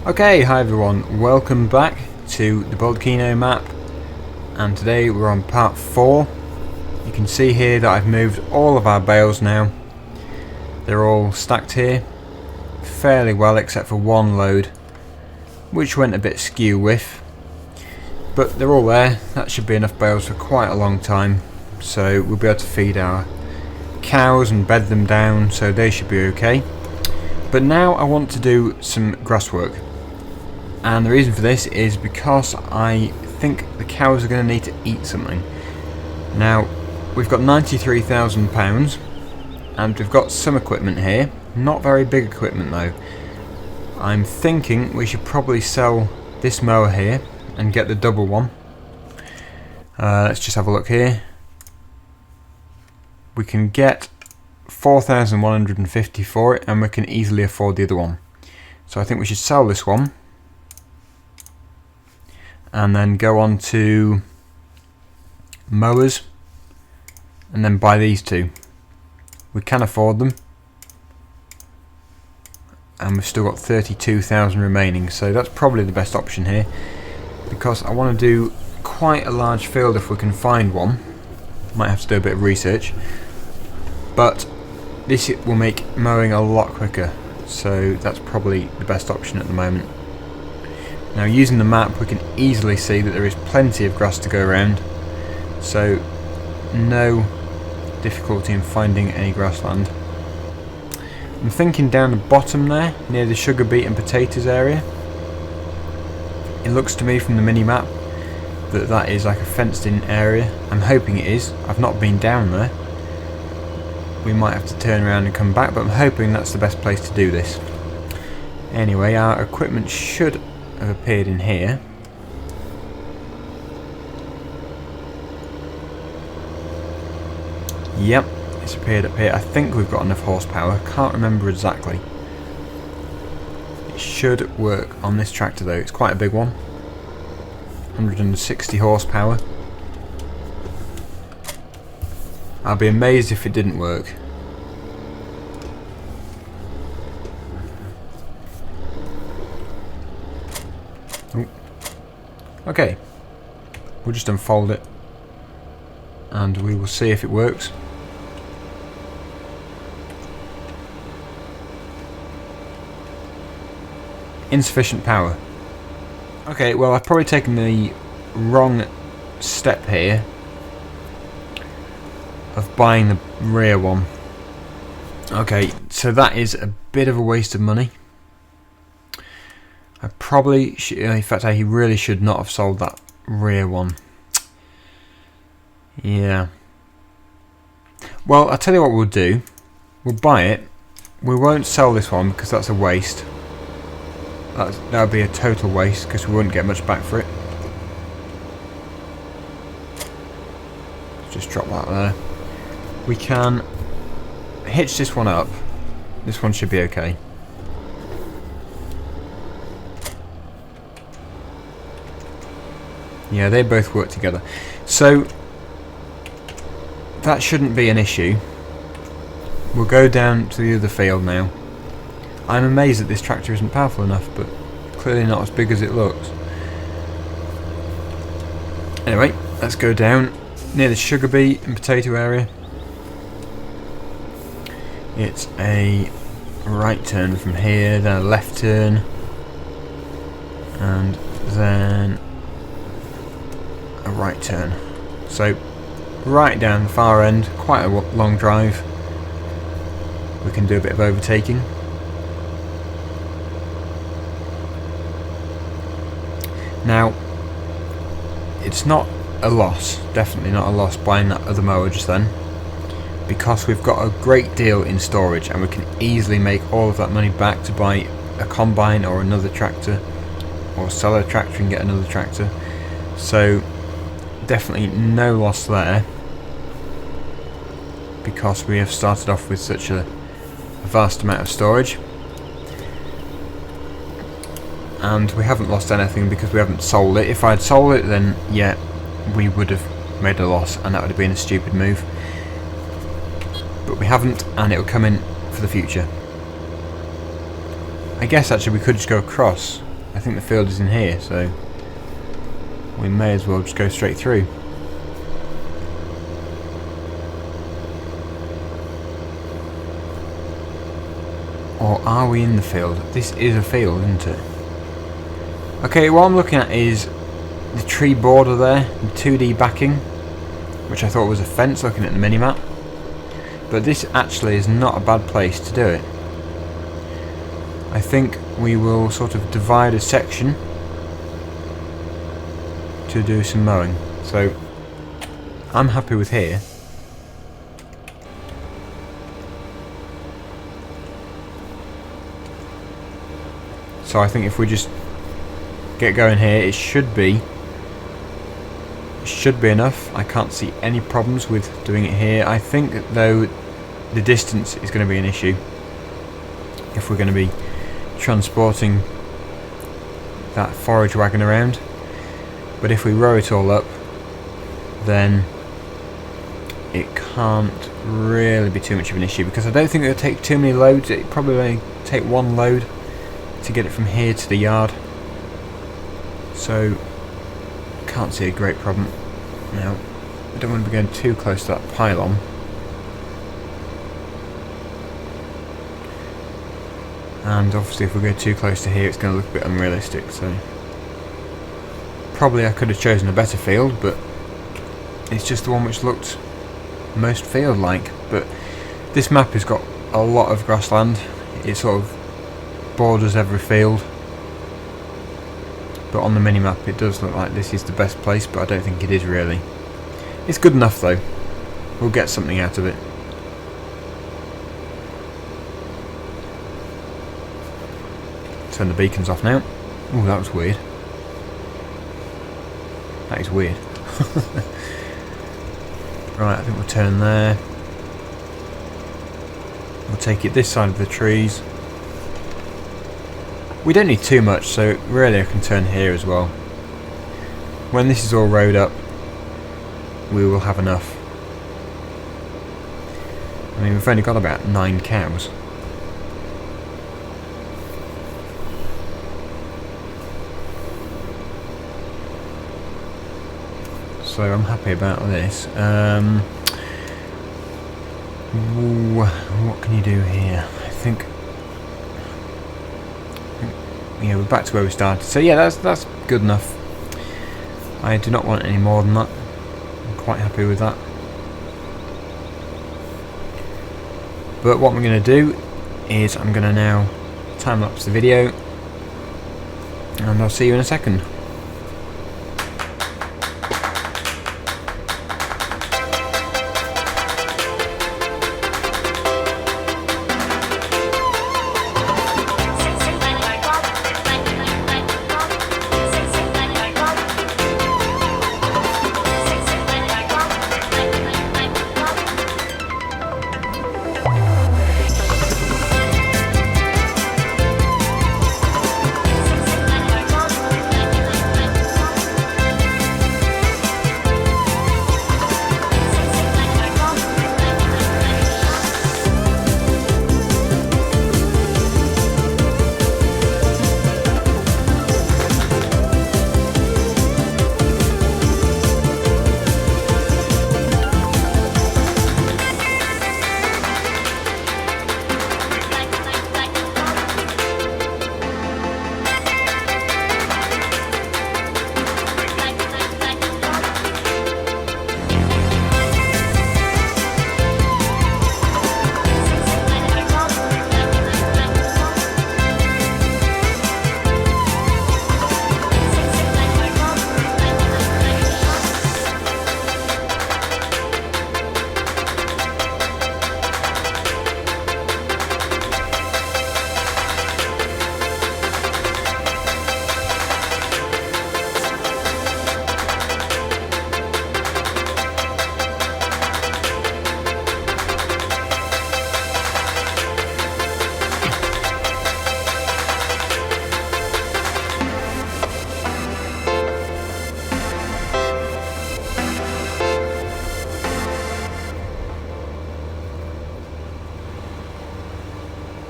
Okay, hi everyone, welcome back to the Baldeykino map, and today we're on part 4. You can see here that I've moved all of our bales now. They're all stacked here fairly well except for one load which went a bit skew with, but they're all there. That should be enough bales for quite a long time, so we'll be able to feed our cows and bed them down, so they should be okay. But now I want to do some grass work. And the reason for this is because I think the cows are going to need to eat something. Now, we've got £93,000 and we've got some equipment here. Not very big equipment though. I'm thinking we should probably sell this mower here and get the double one. Let's just have a look here. We can get 4,150 for it and we can easily afford the other one. So I think we should sell this one. And then go on to mowers and then buy these two. We can afford them, and we've still got 32,000 remaining, so that's probably the best option here, because I want to do quite a large field if we can find one. Might have to do a bit of research, but this will make mowing a lot quicker, so that's probably the best option at the moment. Now, using the map we can easily see that there is plenty of grass to go around, so no difficulty in finding any grassland. I'm thinking down the bottom there, near the sugar beet and potatoes area. It looks to me from the mini-map that that is like a fenced in area. I'm hoping it is. I've not been down there. We might have to turn around and come back, but I'm hoping that's the best place to do this. Anyway, our equipment should have appeared in here. Yep, it's appeared up here. I think we've got enough horsepower. Can't remember exactly. It should work on this tractor though. It's quite a big one. 160 horsepower. I'll be amazed if it didn't work. Okay, we'll just unfold it and we will see if it works. Insufficient power. Okay, well I've probably taken the wrong step here of buying the rear one. Okay, so that is a bit of a waste of money. I probably should, in fact I really should not have sold that rear one. Yeah. Well, I'll tell you what we'll do. We'll buy it. We won't sell this one because that's a waste. That would be a total waste because we wouldn't get much back for it. Just drop that there. We can hitch this one up. This one should be okay. Yeah, they both work together. So that shouldn't be an issue. We'll go down to the other field now. I'm amazed that this tractor isn't powerful enough, but clearly not as big as it looks. Anyway, let's go down near the sugar beet and potato area. It's a right turn from here, then a left turn, and then a right turn. So right down the far end, quite a long drive. We can do a bit of overtaking. Now, it's not a loss, definitely not a loss buying that other mower just then, because we've got a great deal in storage and we can easily make all of that money back to buy a combine or another tractor, or sell a tractor and get another tractor. So definitely no loss there, because we have started off with such a vast amount of storage, and we haven't lost anything because we haven't sold it. If I had sold it, then yeah, we would have made a loss and that would have been a stupid move, but we haven't, and it will come in for the future. I guess actually we could just go across I think the field is in here, so we may as well just go straight through. Or are we in the field? This is a field, isn't it? Okay, what I'm looking at is the tree border there, the 2D backing, which I thought was a fence looking at the minimap. But this actually is not a bad place to do it. I think we will sort of divide a section to do some mowing. So I'm happy with here. So I think if we just get going here, it should be enough. I can't see any problems with doing it here. I think though the distance is going to be an issue if we're going to be transporting that forage wagon around. But if we row it all up, then it can't really be too much of an issue, because I don't think it'll take too many loads. It probably only take one load to get it from here to the yard, so can't see a great problem. Now, I don't want to be going too close to that pylon. And obviously if we go too close to here, it's going to look a bit unrealistic, so probably I could have chosen a better field, but it's just the one which looked most field-like. But this map has got a lot of grassland. It sort of borders every field, but on the minimap it does look like this is the best place, but I don't think it is really. It's good enough though. We'll get something out of it. Turn the beacons off now. Oh, that was weird. That is weird. Right, I think we'll turn there. We'll take it this side of the trees. We don't need too much, so really I can turn here as well. When this is all rowed up, we will have enough. I mean, we've only got about 9 cows. So I'm happy about this. What can you do here? I think yeah, we're back to where we started. So yeah, that's good enough. I do not want any more than that. I'm quite happy with that. But what I'm going to do is I'm going to now time lapse the video, and I'll see you in a second.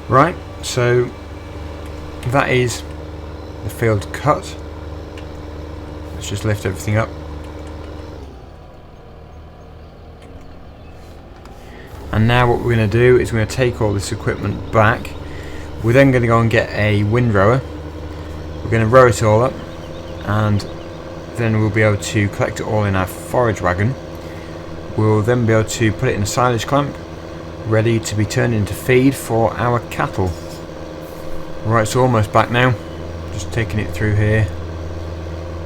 Right, so that is the field cut. Let's just lift everything up. And now what we're going to do is we're going to take all this equipment back. We're then going to go and get a windrower. We're going to row it all up, and then we'll be able to collect it all in our forage wagon. We'll then be able to put it in a silage clamp, ready to be turned into feed for our cattle. Right, it's almost back now. Just taking it through here,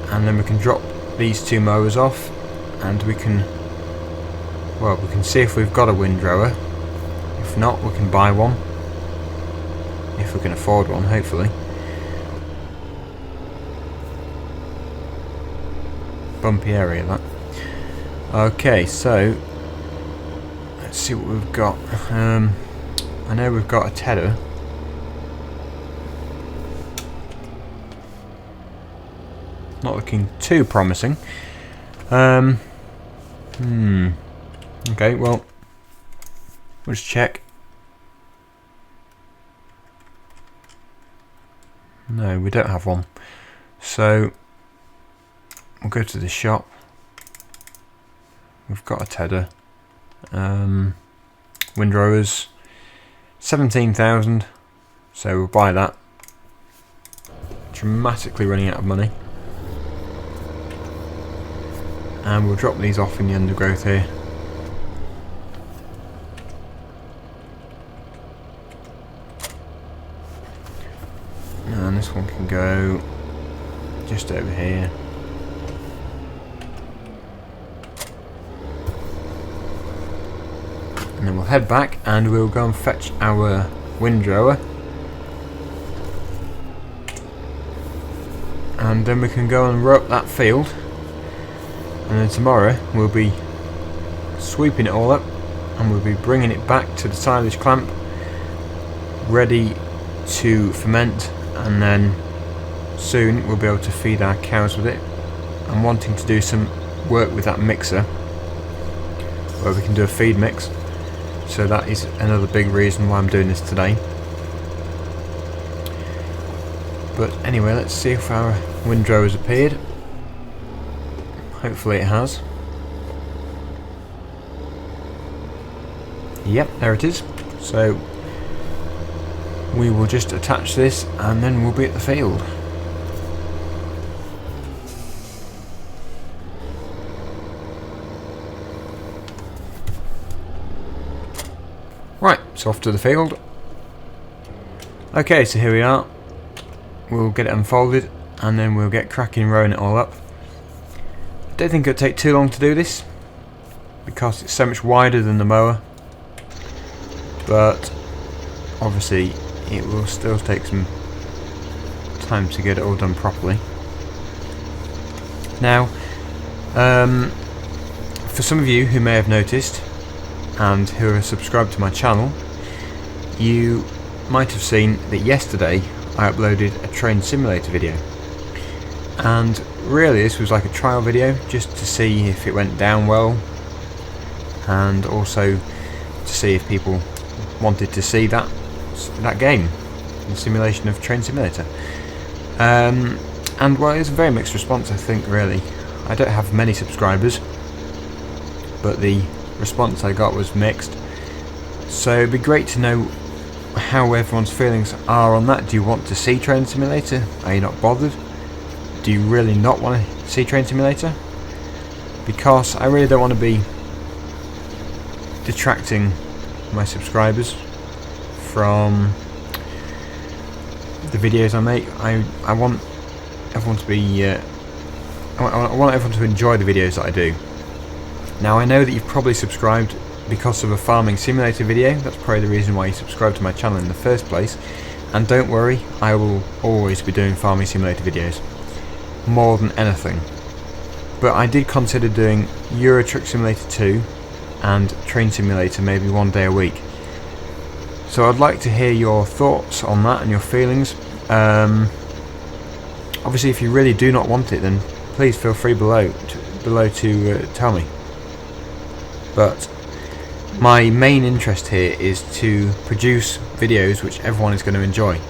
and then we can drop these two mowers off, and we can see if we've got a windrower. If not, we can buy one, if we can afford one, hopefully. Bumpy area, that. Okay, so let's see what we've got. I know we've got a tedder. Not looking too promising. Okay, well, we'll just check. No, we don't have one. So we'll go to the shop. We've got a tedder. Windrowers, 17,000. So we'll buy that. Dramatically running out of money. And we'll drop these off in the undergrowth here. And this one can go just over here. And then we'll head back and we'll go and fetch our windrower. And then we can go and row up that field. And then tomorrow we'll be sweeping it all up and we'll be bringing it back to the silage clamp, ready to ferment, and then soon we'll be able to feed our cows with it. I'm wanting to do some work with that mixer where we can do a feed mix, so that is another big reason why I'm doing this today. But anyway, let's see if our windrower has appeared. Hopefully it has. Yep, there it is. So we will just attach this and then we'll be at the field. Right, so off to the field. Okay, so here we are. We'll get it unfolded and then we'll get cracking rowing it all up. I don't think it'll take too long to do this because it's so much wider than the mower, but obviously it will still take some time to get it all done properly. Now, for some of you who may have noticed and who are subscribed to my channel, you might have seen that yesterday I uploaded a train simulator video. And really this was like a trial video just to see if it went down well, and also to see if people wanted to see that game, the simulation of Train Simulator. And well, it was a very mixed response, I think, really. I don't have many subscribers, but the response I got was mixed. So it'd be great to know how everyone's feelings are on that. Do you want to see Train Simulator? Are you not bothered? Do you really not want to see Train Simulator? Because I really don't want to be detracting my subscribers from the videos I make. I want everyone to be I want everyone to enjoy the videos that I do. Now, I know that you've probably subscribed because of a farming simulator video. That's probably the reason why you subscribed to my channel in the first place. And don't worry, I will always be doing farming simulator videos, more than anything. But I did consider doing Euro Truck Simulator 2 and Train Simulator maybe one day a week. So I'd like to hear your thoughts on that and your feelings. Obviously, if you really do not want it, then please feel free below to tell me. But my main interest here is to produce videos which everyone is going to enjoy.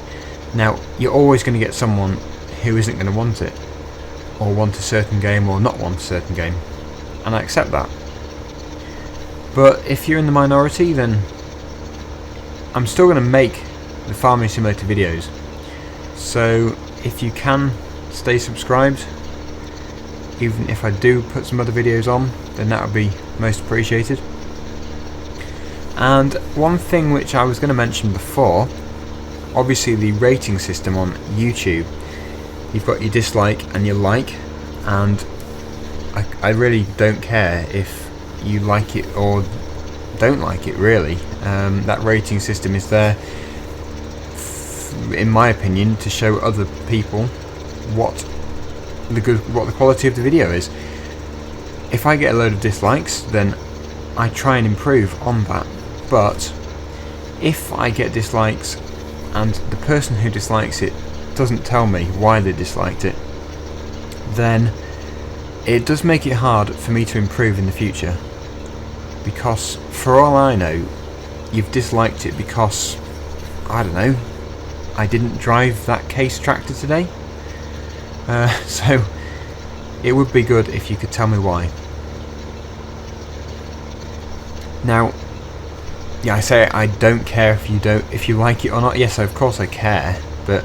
Now, you're always going to get someone who isn't going to want it, or want a certain game or not want a certain game, and I accept that. But if you're in the minority, then I'm still going to make the Farming Simulator videos. So if you can stay subscribed, even if I do put some other videos on, then that would be most appreciated. And one thing which I was going to mention before, obviously the rating system on YouTube. You've got your dislike and your like, and I really don't care if you like it or don't like it, really. That rating system is there, in my opinion, to show other people what the quality of the video is. If I get a load of dislikes, then I try and improve on that. But if I get dislikes and the person who dislikes it doesn't tell me why they disliked it, then it does make it hard for me to improve in the future. Because for all I know, you've disliked it because, I don't know, I didn't drive that case tractor today. So it would be good if you could tell me why. Now, yeah, I say I don't care if you like it or not. Yes, of course I care, but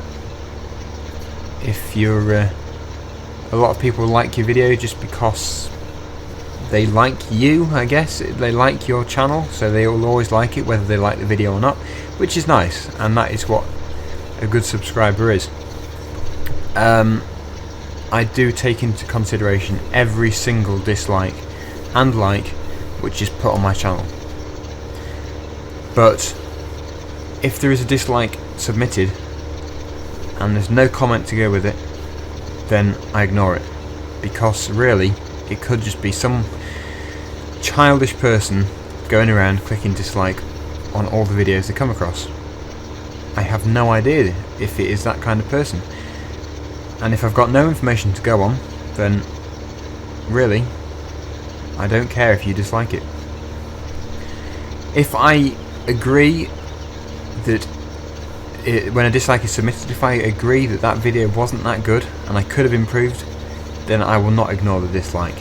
if you're a lot of people like your video just because they like you, I guess. They like your channel, so they will always like it whether they like the video or not, which is nice, and that is what a good subscriber is. I do take into consideration every single dislike and like which is put on my channel. But if there is a dislike submitted and there's no comment to go with it, then I ignore it, because really it could just be some childish person going around clicking dislike on all the videos they come across. I have no idea if it is that kind of person, and if I've got no information to go on, then really I don't care if you dislike it. If I agree that when a dislike is submitted, if I agree that that video wasn't that good and I could have improved, then I will not ignore the dislike.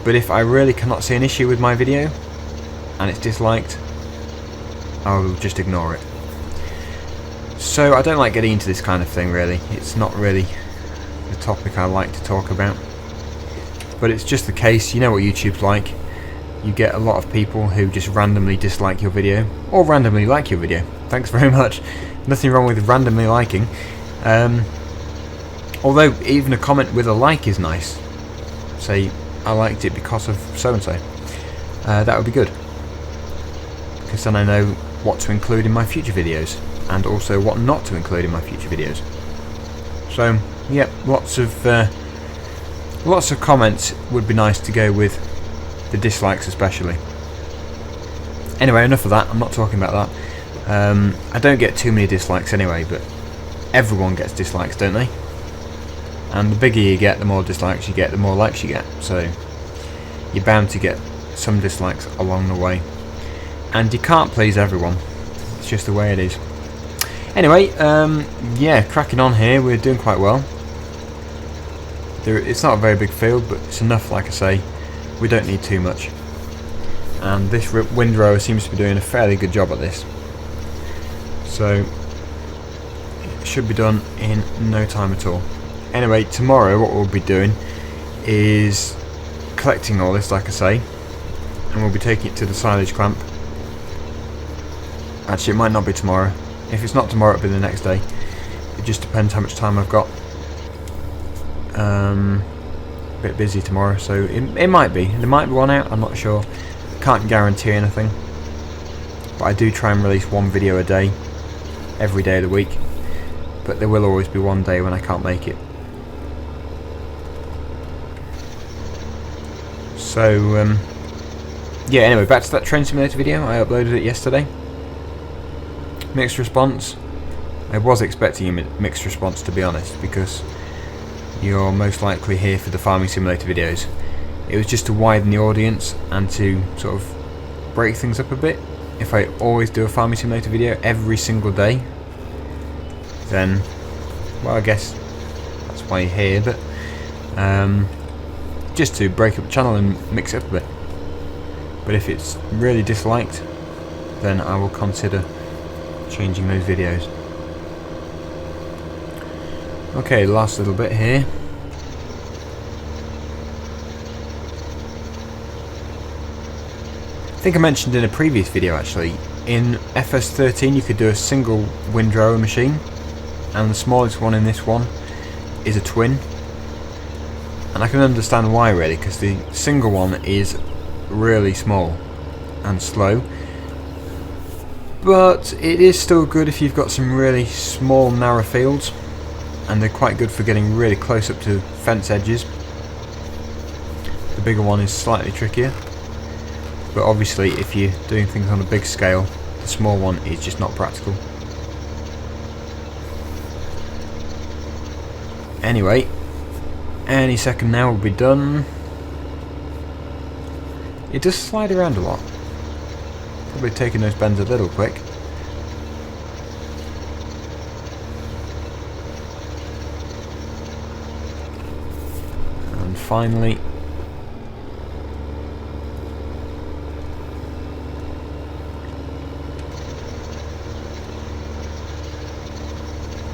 But if I really cannot see an issue with my video and it's disliked, I will just ignore it. So I don't like getting into this kind of thing, really. It's not really the topic I like to talk about. But it's just the case, you know what YouTube's like. You get a lot of people who just randomly dislike your video, or randomly like your video. Thanks very much. Nothing wrong with randomly liking. Although even a comment with a like is nice. Say, I liked it because of so-and-so. That would be good. Because then I know what to include in my future videos, and also what not to include in my future videos. So, yeah, lots of comments would be nice to go with the dislikes especially. Anyway, enough of that. I'm not talking about that. I don't get too many dislikes anyway, but everyone gets dislikes, don't they? And the bigger you get, the more dislikes you get, the more likes you get. So you're bound to get some dislikes along the way. And you can't please everyone. It's just the way it is. Anyway, yeah, cracking on here. We're doing quite well. It's not a very big field, but it's enough, like I say. We don't need too much. And this windrower seems to be doing a fairly good job at this. So it should be done in no time at all. Anyway, tomorrow what we'll be doing is collecting all this, like I say, and we'll be taking it to the silage clamp. Actually, it might not be tomorrow. If it's not tomorrow, it'll be the next day. It just depends how much time I've got. A bit busy tomorrow, so it might be. There might be one out, I'm not sure. Can't guarantee anything. But I do try and release one video a day, every day of the week. But there will always be one day when I can't make it. So, yeah, anyway, back to that train simulator video. I uploaded it yesterday. Mixed response. I was expecting a mixed response, to be honest, because you're most likely here for the farming simulator videos. It was just to widen the audience and to sort of break things up a bit. If I always do a farming simulator video every single day, then, well, I guess why you're here, but just to break up the channel and mix it up a bit. But if it's really disliked, then I will consider changing those videos. Okay, last little bit here. I think I mentioned in a previous video actually, in FS13 you could do a single windrower machine, and the smallest one in this one is a twin. And I can understand why really, because the single one is really small and slow, but it is still good if you've got some really small narrow fields, and they're quite good for getting really close up to fence edges. The bigger one is slightly trickier, but obviously if you're doing things on a big scale, the small one is just not practical. Anyway, any second now will be done. It does slide around a lot. Probably taking those bends a little quick. And finally,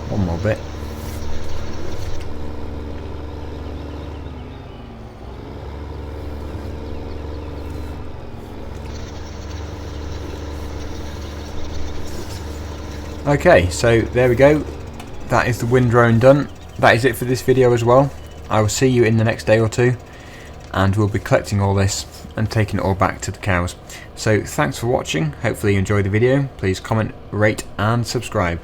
one more bit. Okay, so there we go. That is the windrowing done. That is it for this video as well. I will see you in the next day or two, and we'll be collecting all this and taking it all back to the cows. So thanks for watching. Hopefully you enjoyed the video. Please comment, rate and subscribe.